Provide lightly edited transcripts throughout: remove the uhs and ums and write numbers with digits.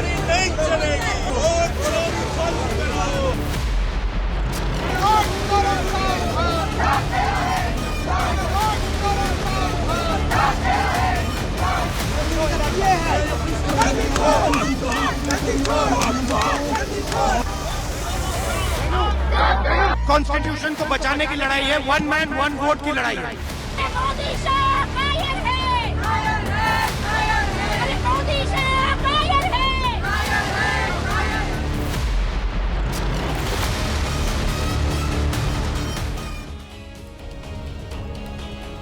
चोरी नहीं चलेगी। वोट चोरी बंद करो। कॉन्स्टिट्यूशन को बचाने की लड़ाई है, वन मैन वन वोट की लड़ाई है। मोदी शाह कायर है, अरे मोदी शाह कायर है।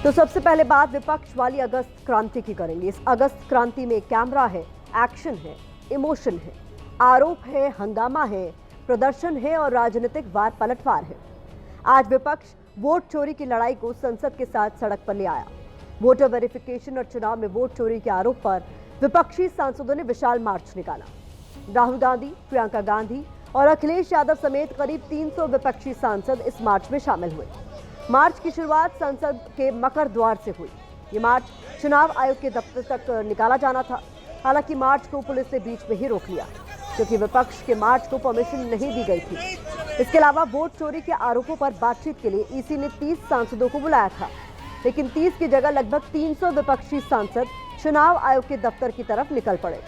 तो सबसे पहले बात विपक्ष वाली अगस्त क्रांति की करेंगे। इस अगस्त क्रांति में कैमरा है, एक्शन है, इमोशन है, आरोप है, हंगामा है, प्रदर्शन है और राजनीतिक वार पलटवार है। आज विपक्ष वोट चोरी की लड़ाई को संसद के साथ सड़क पर ले आया। वोटर वेरिफिकेशन और चुनाव में वोट चोरी के आरोप पर विपक्षी सांसदों ने विशाल मार्च निकाला। राहुल गांधी, प्रियंका गांधी और अखिलेश यादव समेत करीब 300 विपक्षी सांसद इस मार्च में शामिल हुए। मार्च की शुरुआत संसद के मकर द्वार से हुई। ये मार्च चुनाव आयोग के दफ्तर तक निकाला जाना था। हालांकि मार्च को पुलिस ने बीच में ही रोक लिया क्योंकि विपक्ष के मार्च को परमिशन नहीं दी गई थी। इसके अलावा वोट चोरी के आरोपों पर बातचीत के लिए ईसी ने 30 सांसदों को बुलाया था, लेकिन 30 की जगह लगभग 300 विपक्षी सांसद चुनाव आयोग के दफ्तर की तरफ निकल पड़े।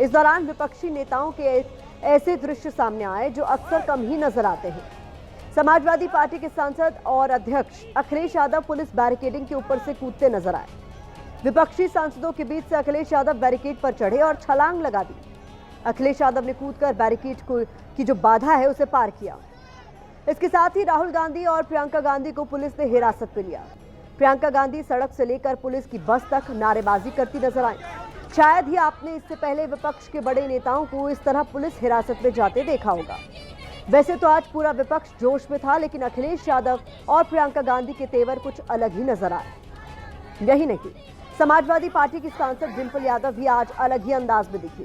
इस दौरान विपक्षी नेताओं के ऐसे दृश्य सामने आए जो अक्सर कम ही नजर आते हैं। समाजवादी पार्टी के सांसद और अध्यक्ष अखिलेश यादव पुलिस बैरिकेडिंग के ऊपर से कूदते नजर आए। विपक्षी सांसदों के बीच से अखिलेश यादव बैरिकेड पर चढ़े और छलांग लगा दी। अखिलेश यादव ने कूदकर बैरिकेड की जो बाधा है उसे पार किया। इसके साथ ही राहुल गांधी और प्रियंका गांधी को पुलिस ने हिरासत में लिया। प्रियंका गांधी सड़क से लेकर पुलिस की बस तक नारेबाजी करती नजर आई। शायद ही आपने इससे पहले विपक्ष के बड़े नेताओं को इस तरह पुलिस हिरासत में जाते देखा होगा। वैसे तो आज पूरा विपक्ष जोश में था, लेकिन अखिलेश यादव और प्रियंका गांधी के तेवर कुछ अलग ही नजर आए। यही नहीं, समाजवादी पार्टी की सांसद डिंपल यादव भी आज अलग ही अंदाज में दिखी।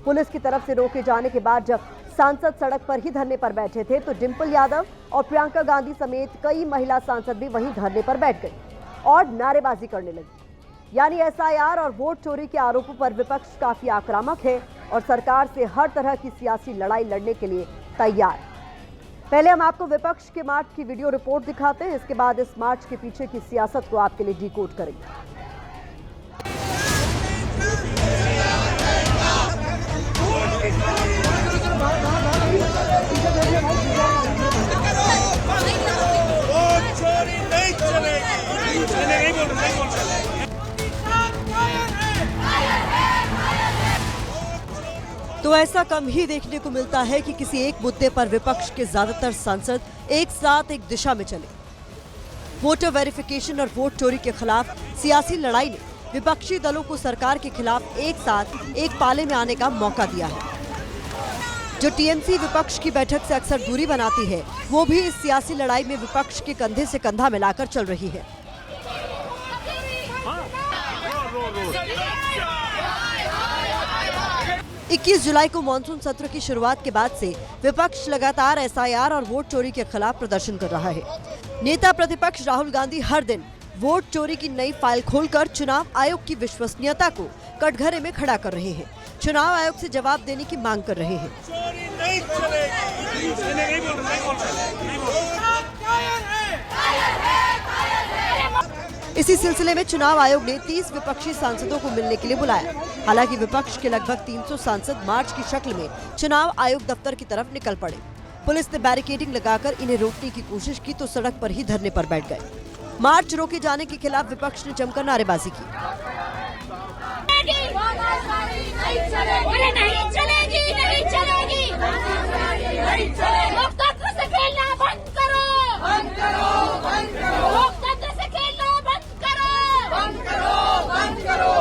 पुलिस की तरफ से रोके जाने के बाद जब सांसद सड़क पर ही धरने पर बैठे थे तो डिंपल यादव और प्रियंका गांधी समेत कई महिला सांसद भी वहीं धरने पर बैठ गई और नारेबाजी करने लगी। यानी एसआईआर और वोट चोरी के आरोपों पर विपक्ष काफी आक्रामक है और सरकार से हर तरह की सियासी लड़ाई लड़ने के लिए तैयार। पहले हम आपको विपक्ष के मार्च की वीडियो रिपोर्ट दिखाते हैं, इसके बाद इस मार्च के पीछे की सियासत को आपके लिए डिकोड करेंगे। वोट चोरी नहीं चलेगी। तो ऐसा कम ही देखने को मिलता है कि किसी एक मुद्दे पर विपक्ष के ज्यादातर सांसद एक साथ एक दिशा में चले। वोटर वेरिफिकेशन और वोट चोरी के खिलाफ सियासी लड़ाई ने विपक्षी दलों को सरकार के खिलाफ एक साथ एक पाले में आने का मौका दिया है। जो टीएमसी विपक्ष की बैठक से अक्सर दूरी बनाती है, वो भी इस सियासी लड़ाई में विपक्ष के कंधे से कंधा मिलाकर चल रही है। 21 जुलाई को मानसून सत्र की शुरुआत के बाद से विपक्ष लगातार एसआईआर और वोट चोरी के खिलाफ प्रदर्शन कर रहा है। नेता प्रतिपक्ष राहुल गांधी हर दिन वोट चोरी की नई फाइल खोलकर चुनाव आयोग की विश्वसनीयता को कटघरे में खड़ा कर रहे हैं। चुनाव आयोग से जवाब देने की मांग कर रहे हैं। चोरी नहीं चलेगी। इसी सिलसिले में चुनाव आयोग ने 30 विपक्षी सांसदों को मिलने के लिए बुलाया। हालांकि विपक्ष के लगभग 300 सांसद मार्च की शक्ल में चुनाव आयोग दफ्तर की तरफ निकल पड़े। पुलिस ने बैरिकेडिंग लगाकर इन्हें रोकने की कोशिश की तो सड़क पर ही धरने पर बैठ गए। मार्च रोके जाने के खिलाफ विपक्ष ने जमकर नारेबाजी की। लोकतंत्र से खेलना बंद करो, बंद करो, बंद करो। लोकतंत्र से खेलना बंद करो, बंद करो, बंद करो।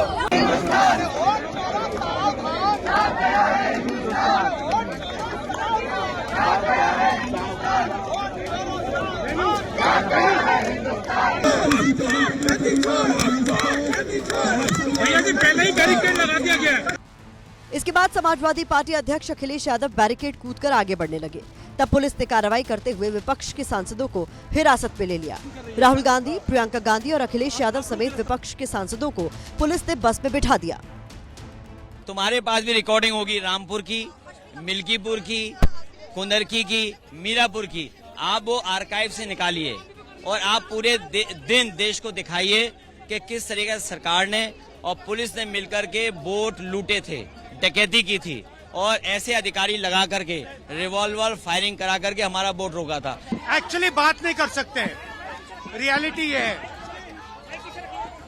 भैया जी पहले ही बैरिकेड लगा दिया गया। इसके बाद समाजवादी पार्टी अध्यक्ष अखिलेश यादव बैरिकेड कूदकर आगे बढ़ने लगे। तब पुलिस ने कार्रवाई करते हुए विपक्ष के सांसदों को हिरासत में ले लिया। राहुल गांधी, प्रियंका गांधी और अखिलेश यादव समेत विपक्ष के सांसदों को पुलिस ने बस में बिठा दिया। तुम्हारे पास भी रिकॉर्डिंग होगी रामपुर की, मिल्कीपुर की, कुंदरकी की, मीरापुर की। आप वो आर्काइव से निकालिए और आप पूरे दिन देश को दिखाइए कि किस तरीके से सरकार ने और पुलिस ने मिलकर के वोट लूटे थे, डकैती की थी और ऐसे अधिकारी लगा करके रिवॉल्वर फायरिंग करा करके हमारा वोट रोका था। एक्चुअली बात नहीं कर सकते, रियलिटी ये है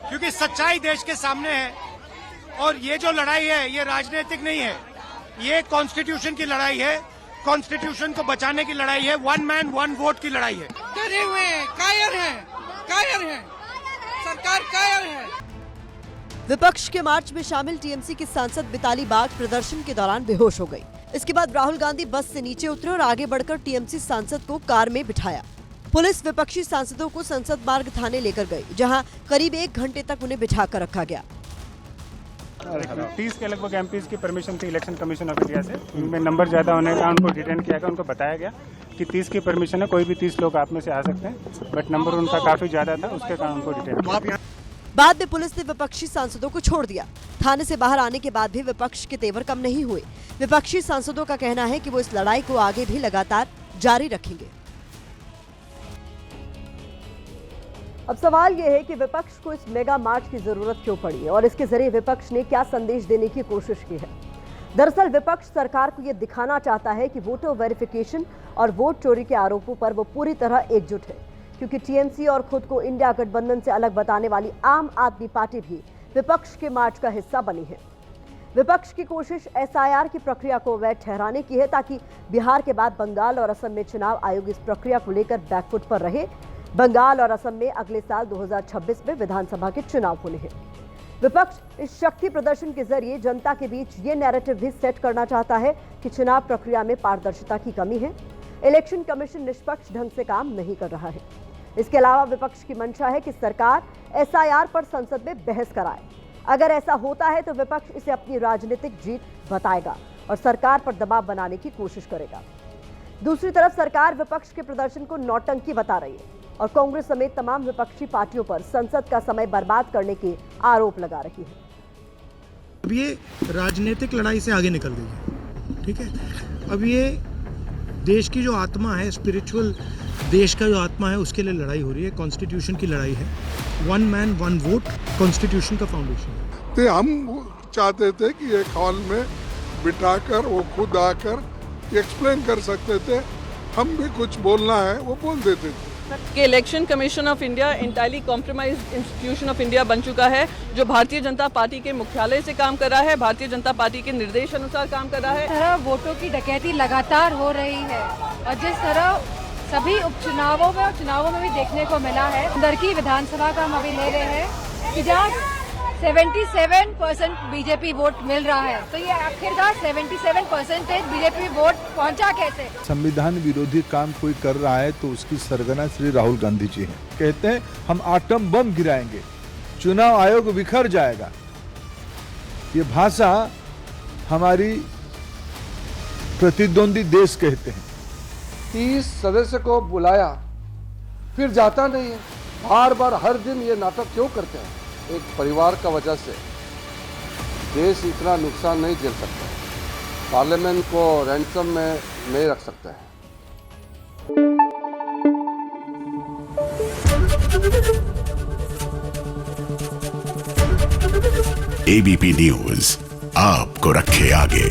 क्योंकि सच्चाई देश के सामने है और ये जो लड़ाई है ये राजनीतिक नहीं है, ये कॉन्स्टिट्यूशन की लड़ाई है, कॉन्स्टिट्यूशन को बचाने की लड़ाई है, वन मैन वन वोट की लड़ाई है। डरे हुए हैं, कायर हैं, सरकार कायर है। विपक्ष के मार्च में शामिल टीएमसी की सांसद मिताली बाग प्रदर्शन के दौरान बेहोश हो गई। इसके बाद राहुल गांधी बस से नीचे उतरे और आगे बढ़कर टीएमसी सांसद को कार में बिठाया। पुलिस विपक्षी सांसदों को संसद मार्ग थाने लेकर गई, जहां करीब 1 घंटे तक उन्हें बिठाकर रखा गया। 30 के लगभग एमपीज की परमिशन थी इलेक्शन कमीशन ऑफ इंडिया से। उनमें नंबर ज्यादा होने का उनको डिटेन किया गया। उनको बताया गया कि 30 की परमिशन है, कोई भी 30 लोग आप में से आ सकते हैं, बट नंबर उनका काफी ज्यादा था, उसके कारण उनको डिटेन किया। बाद में पुलिस ने विपक्षी सांसदों को छोड़ दिया। थाने से बाहर आने के बाद भी विपक्ष के तेवर कम नहीं हुए। विपक्षी सांसदों का कहना है कि वो इस लड़ाई को आगे भी लगातार जारी रखेंगे। अब सवाल ये है कि विपक्ष को इस मेगा मार्च की जरूरत क्यों पड़ी है और इसके जरिए विपक्ष ने क्या संदेश देने की कोशिश की है। दरअसल विपक्ष सरकार को ये दिखाना चाहता है कि वोटर वेरिफिकेशन और वोट चोरी के आरोपों पर वो पूरी तरह एकजुट है, क्योंकि टीएमसी और खुद को इंडिया गठबंधन से अलग बताने वाली आम आदमी पार्टी भी विपक्ष के मार्च का हिस्सा बनी है। विपक्ष की कोशिश एसआईआर की प्रक्रिया को अवैध ठहराने की है, ताकि बिहार के बाद बंगाल और असम में चुनाव आयोग इस प्रक्रिया को लेकर बैकफुट पर रहे। बंगाल और असम में अगले साल 2026 में विधानसभा के चुनाव होने हैं। विपक्ष इस शक्ति प्रदर्शन के जरिए जनता के बीच ये नैरेटिव भी सेट करना चाहता है कि चुनाव प्रक्रिया में पारदर्शिता की कमी है, इलेक्शन कमीशन निष्पक्ष ढंग से काम नहीं कर रहा है। इसके अलावा विपक्ष की मंशा है कि सरकार एसआईआर पर संसद में बहस कराए। अगर ऐसा होता है तो विपक्ष इसे अपनी राजनीतिक जीत बताएगा और सरकार पर दबाव बनाने की कोशिश करेगा। दूसरी तरफ सरकार विपक्ष के प्रदर्शन को नौटंकी बता रही है और कांग्रेस समेत तमाम विपक्षी पार्टियों पर संसद का समय बर्बाद करने के आरोप लगा रही है। अब ये राजनीतिक लड़ाई से आगे निकल गई है, ठीक है। अब ये देश की जो आत्मा है, स्पिरिचुअल देश का जो आत्मा है, उसके लिए लड़ाई हो रही है, कॉन्स्टिट्यूशन की लड़ाई है। One man one vote constitution का फाउंडेशन है। तो हम चाहते थे कि एक हॉल में बिठाकर वो खुद आकर एक्सप्लेन कर सकते थे, हम भी कुछ बोलना है वो बोल देते थे। कि election commission of India entirely compromised institution of India बन चुका है, जो भारतीय जनता पार्टी के मुख्यालय से काम कर रहा है, भारतीय जनता पार्टी के निर्देश अनुसार काम कर रहा है। तरह वोटों की डकैती लगातार हो रही है और जिस तरह सभी उपचुनावों में और चुनावों में भी देखने को मिला है। अंदर की विधानसभा का हम अभी ले रहे हैं कि जहाँ 77% बीजेपी वोट मिल रहा है, तो ये आखिरकार 77% बीजेपी वोट पहुंचा कैसे? संविधान विरोधी काम कोई कर रहा है तो उसकी सरगना श्री राहुल गांधी जी हैं। कहते हैं हम आटम बम गिराएंगे, चुनाव आयोग बिखर जाएगा। ये भाषा हमारी प्रतिद्वंदी देश कहते हैं। 30 सदस्य को बुलाया फिर जाता नहीं है, बार बार हर दिन ये नाटक क्यों करते हैं? एक परिवार का वजह से देश इतना नुकसान नहीं झेल सकता, पार्लियामेंट को रैंसम में नहीं रख सकता है। एबीपी न्यूज आपको रखे आगे।